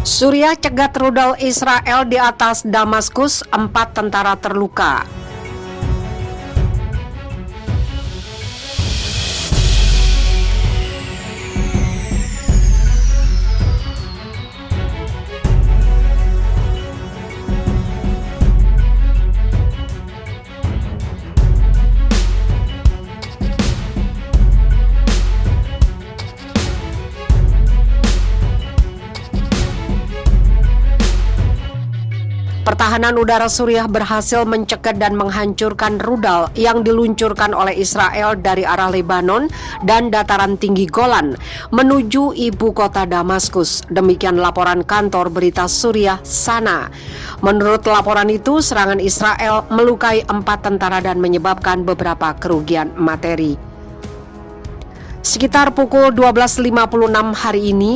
Suriah cegat rudal Israel di atas Damaskus, 4 tentara terluka. Pertahanan udara Suriah berhasil mencegat dan menghancurkan rudal yang diluncurkan oleh Israel dari arah Lebanon dan dataran tinggi Golan menuju ibu kota Damaskus. Demikian laporan kantor berita Suriah SANA. Menurut laporan itu, serangan Israel melukai 4 tentara dan menyebabkan beberapa kerugian materi. Sekitar pukul 12.56 hari ini,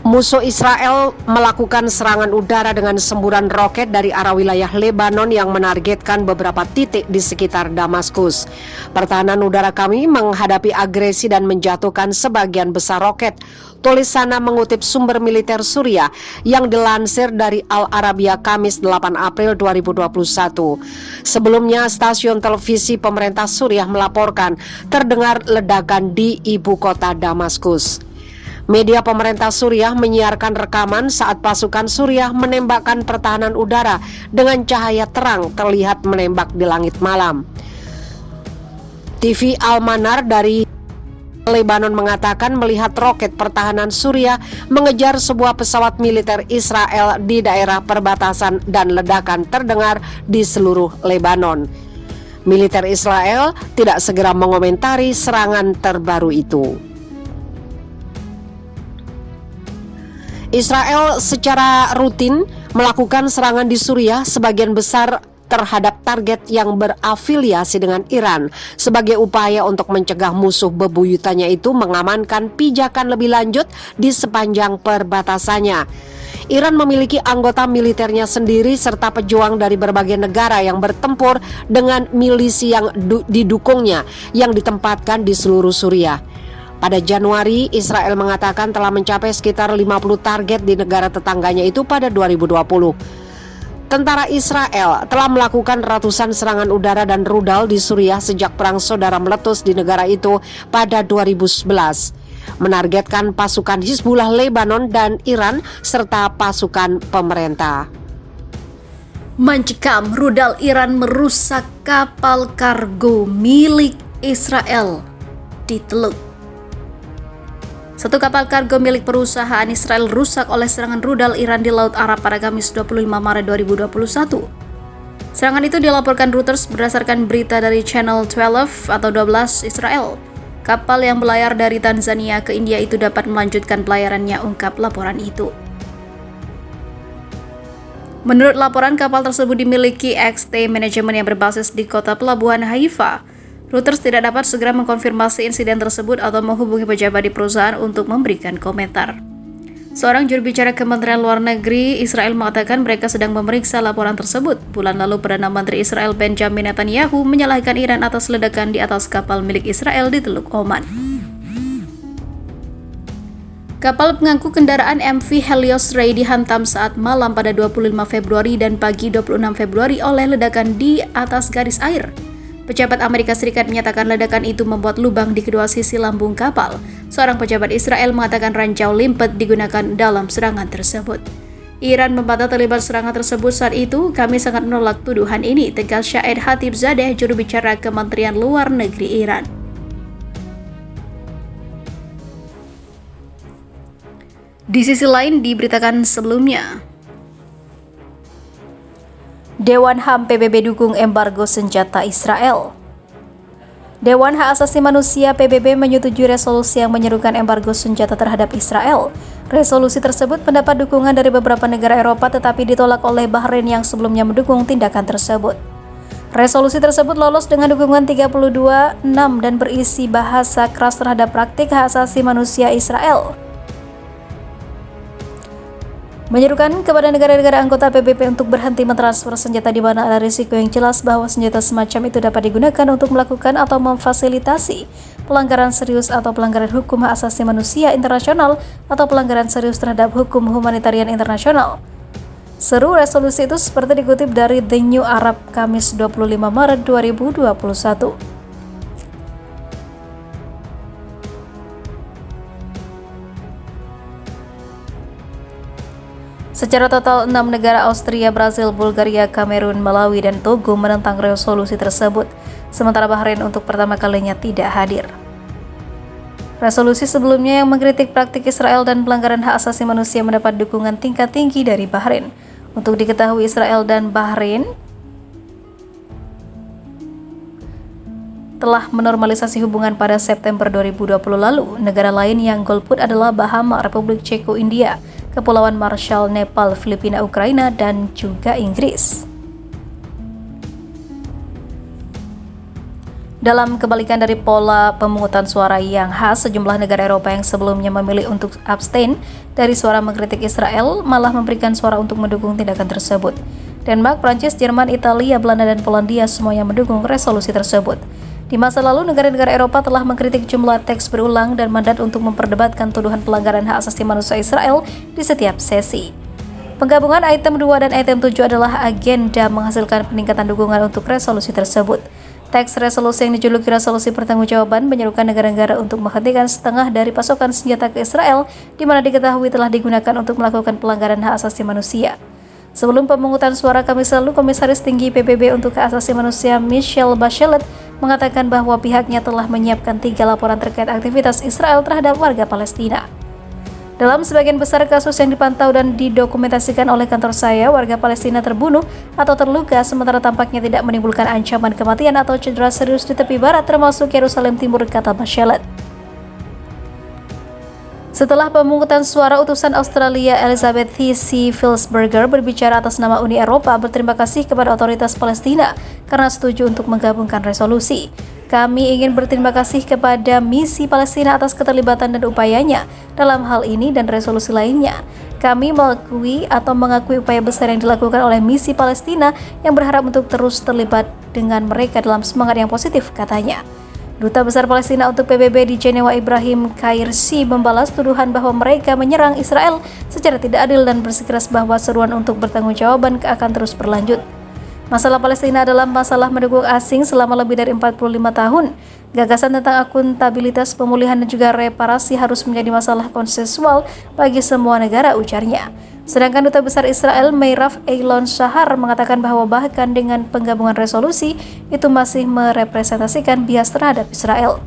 musuh Israel melakukan serangan udara dengan semburan roket dari arah wilayah Lebanon yang menargetkan beberapa titik di sekitar Damaskus. Pertahanan udara kami menghadapi agresi dan menjatuhkan sebagian besar roket, tulis SANA mengutip sumber militer Suriah yang dilansir dari Al Arabiya Kamis 8 April 2021. Sebelumnya, stasiun televisi pemerintah Suriah melaporkan terdengar ledakan di ibu kota Damaskus. Media pemerintah Suriah menyiarkan rekaman saat pasukan Suriah menembakkan pertahanan udara dengan cahaya terang terlihat menembak di langit malam. TV Al-Manar dari Lebanon mengatakan melihat roket pertahanan Suriah mengejar sebuah pesawat militer Israel di daerah perbatasan dan ledakan terdengar di seluruh Lebanon. Militer Israel tidak segera mengomentari serangan terbaru itu. Israel secara rutin melakukan serangan di Suriah sebagian besar terhadap target yang berafiliasi dengan Iran sebagai upaya untuk mencegah musuh bebuyutannya itu mengamankan pijakan lebih lanjut di sepanjang perbatasannya. Iran memiliki anggota militernya sendiri serta pejuang dari berbagai negara yang bertempur dengan milisi yang didukungnya yang ditempatkan di seluruh Suriah. Pada Januari, Israel mengatakan telah mencapai sekitar 50 target di negara tetangganya itu pada 2020. Tentara Israel telah melakukan ratusan serangan udara dan rudal di Suriah sejak perang saudara meletus di negara itu pada 2011. Menargetkan pasukan Hizbullah Lebanon dan Iran serta pasukan pemerintah. Mencekam rudal Iran merusak kapal kargo milik Israel di Teluk. Satu kapal kargo milik perusahaan Israel rusak oleh serangan rudal Iran di Laut Arab pada Kamis 25 Maret 2021. Serangan itu dilaporkan Reuters berdasarkan berita dari Channel 12 atau 12 Israel. Kapal yang berlayar dari Tanzania ke India itu dapat melanjutkan pelayarannya, ungkap laporan itu. Menurut laporan, kapal tersebut dimiliki XT manajemen yang berbasis di kota pelabuhan Haifa. Reuters tidak dapat segera mengkonfirmasi insiden tersebut atau menghubungi pejabat di perusahaan untuk memberikan komentar. Seorang juru bicara Kementerian Luar Negeri Israel mengatakan mereka sedang memeriksa laporan tersebut. Bulan lalu, Perdana Menteri Israel Benjamin Netanyahu menyalahkan Iran atas ledakan di atas kapal milik Israel di Teluk Oman. Kapal pengangkut kendaraan MV Helios Ray dihantam saat malam pada 25 Februari dan pagi 26 Februari oleh ledakan di atas garis air. Pejabat Amerika Serikat menyatakan ledakan itu membuat lubang di kedua sisi lambung kapal. Seorang pejabat Israel mengatakan ranjau limpet digunakan dalam serangan tersebut. Iran membantah terlibat serangan tersebut saat itu. Kami sangat menolak tuduhan ini, tegas Syahid Khatibzadeh, juru bicara Kementerian Luar Negeri Iran. Di sisi lain, diberitakan sebelumnya, Dewan HAM PBB dukung embargo senjata Israel. Dewan Hak Asasi Manusia PBB menyetujui resolusi yang menyerukan embargo senjata terhadap Israel. Resolusi tersebut mendapat dukungan dari beberapa negara Eropa tetapi ditolak oleh Bahrain yang sebelumnya mendukung tindakan tersebut. Resolusi tersebut lolos dengan dukungan 32-6 dan berisi bahasa keras terhadap praktik hak asasi manusia Israel. menyerukan kepada negara-negara anggota PBB untuk berhenti mentransfer senjata di mana ada risiko yang jelas bahwa senjata semacam itu dapat digunakan untuk melakukan atau memfasilitasi pelanggaran serius atau pelanggaran hukum hak asasi manusia internasional atau pelanggaran serius terhadap hukum humanitarian internasional. Seru resolusi itu seperti dikutip dari The New Arab Kamis 25 Maret 2021. Secara total, 6 negara Austria, Brazil, Bulgaria, Kamerun, Malawi, dan Togo menentang resolusi tersebut, sementara Bahrain untuk pertama kalinya tidak hadir. Resolusi sebelumnya yang mengkritik praktik Israel dan pelanggaran hak asasi manusia mendapat dukungan tingkat tinggi dari Bahrain. Untuk diketahui, Israel dan Bahrain telah menormalisasi hubungan pada September 2020 lalu. Negara lain yang golput adalah Bahama, Republik Ceko, India, Kepulauan Marshall, Nepal, Filipina, Ukraina, dan juga Inggris. Dalam kebalikan dari pola pemungutan suara yang khas, sejumlah negara Eropa yang sebelumnya memilih untuk abstain dari suara mengkritik Israel malah memberikan suara untuk mendukung tindakan tersebut. Denmark, Prancis, Jerman, Italia, Belanda, dan Polandia semuanya mendukung resolusi tersebut. Di masa lalu, negara-negara Eropa telah mengkritik jumlah teks berulang dan mandat untuk memperdebatkan tuduhan pelanggaran hak asasi manusia Israel di setiap sesi. Penggabungan item 2 dan item 7 adalah agenda menghasilkan peningkatan dukungan untuk resolusi tersebut. Teks resolusi yang dijuluki resolusi pertanggungjawaban menyerukan negara-negara untuk menghentikan setengah dari pasokan senjata ke Israel, di mana diketahui telah digunakan untuk melakukan pelanggaran hak asasi manusia. Sebelum pemungutan suara Kamis lalu, Komisaris Tinggi PBB untuk Hak Asasi Manusia Michelle Bachelet mengatakan bahwa pihaknya telah menyiapkan 3 laporan terkait aktivitas Israel terhadap warga Palestina. Dalam sebagian besar kasus yang dipantau dan didokumentasikan oleh kantor saya, warga Palestina terbunuh atau terluka, sementara tampaknya tidak menimbulkan ancaman kematian atau cedera serius di tepi barat termasuk Yerusalem Timur, kata Bachelet. Setelah pemungutan suara, utusan Australia Elizabeth T.C. Filsberger berbicara atas nama Uni Eropa berterima kasih kepada otoritas Palestina karena setuju untuk menggabungkan resolusi. Kami ingin berterima kasih kepada Misi Palestina atas keterlibatan dan upayanya dalam hal ini dan resolusi lainnya. Kami mengakui upaya besar yang dilakukan oleh Misi Palestina yang berharap untuk terus terlibat dengan mereka dalam semangat yang positif, katanya. Duta Besar Palestina untuk PBB di Jenewa Ibrahim Kairsi membalas tuduhan bahwa mereka menyerang Israel secara tidak adil dan bersikeras bahwa seruan untuk bertanggungjawaban akan terus berlanjut. Masalah Palestina adalah masalah mendukung asing selama lebih dari 45 tahun. Gagasan tentang akuntabilitas, pemulihan, dan juga reparasi harus menjadi masalah konsensual bagi semua negara, ujarnya. Sedangkan Duta Besar Israel Meirav Eilon Shahar mengatakan bahwa bahkan dengan penggabungan resolusi itu masih merepresentasikan bias terhadap Israel.